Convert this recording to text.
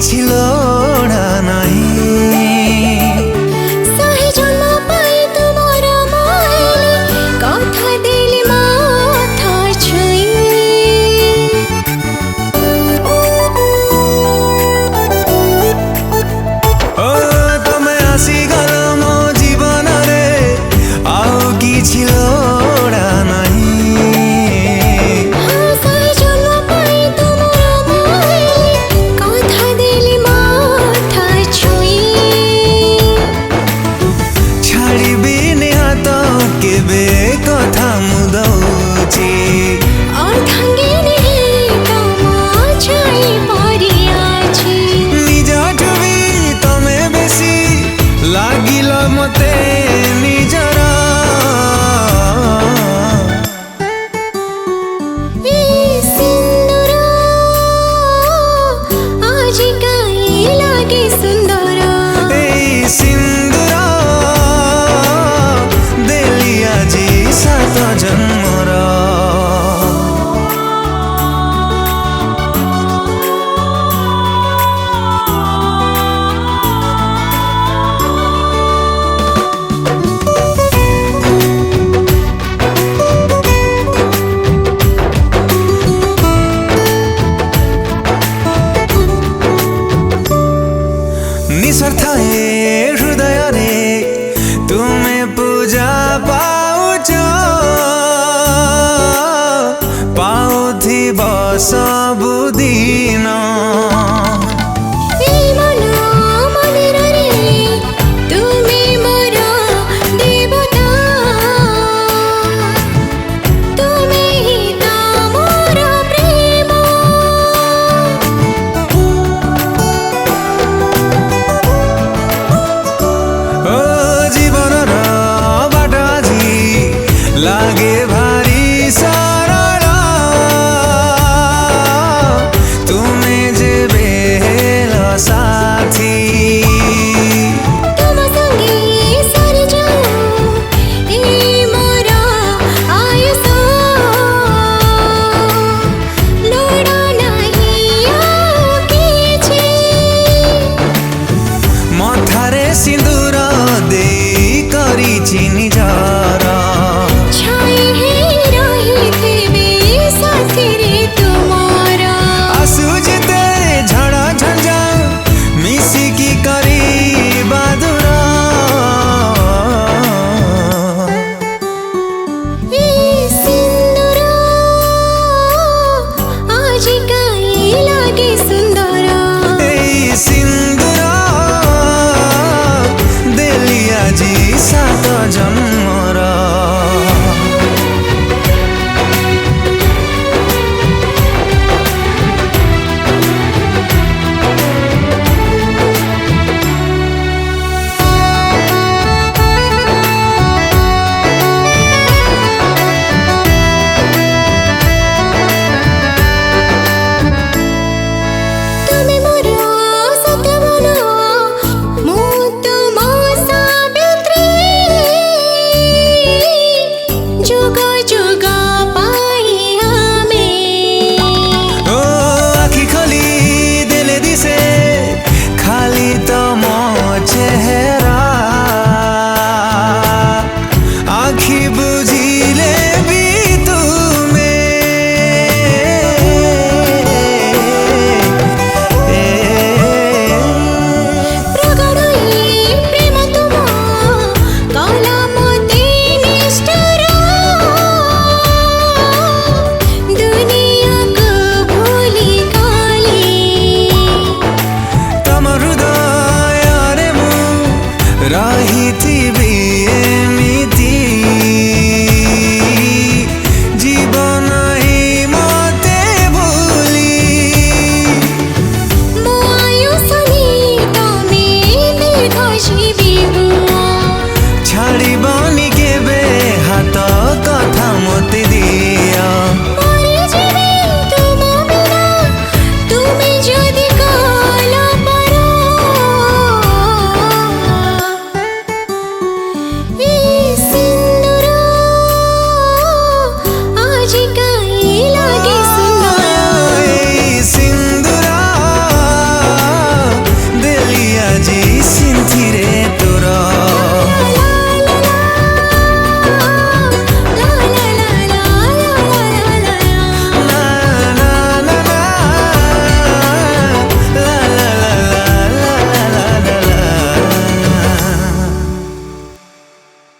କିଛି ଲୋଡ଼ା ନାହିଁ। ଶହେ ଜନ୍ମ ପାଇଁ ତୁମର ମହିଲେ କଥା ଦେଲି ମାଥା ଛୁଇଁ। ଓ ତମେ ଆସିଗଲ ମୋ ଜୀବନରେ ଆଉ କିଛି ଲୋଡ଼ା ନାହିଁ। ଶହେ ଜନ୍ମ ପାଇଁ ତୁମର ମହିଲେ କଥା ଦେଲି ମାଥା ଛୁଇଁ। ଛାଡ଼ିବିନି ହାତ କେବେ କଥା ମୁଁ ଦଉଛି। ଅର୍ଦ୍ଧାଙ୍ଗିନୀ ତମ ଛାଇ ପରିଆଛି। ନିଜଠୁ ବି ତମେ ବେଶୀ ଲାଗିଲ ମତେ ନିଜର। ଏ ସିନ୍ଦୁର ଆଜି କାହିଁ ଲାଗେ ସୁନ୍ଦର। ଏଇ ସିନ୍ଦୁର ଦେଲି ଆଜି ସାତ ଜନ୍ମର। निस्वार्थ हृदयरे तुमे पूजा पाउछ। पाउथिब सबुदिन। ए मन मन्दिରରେ ତୁମେ ମୋର ଦେବତା। ତୁମେ ହିଁ ତ ମୋର ପ୍ରେମ। ओ जीवनर बाट आजी लागे भारी।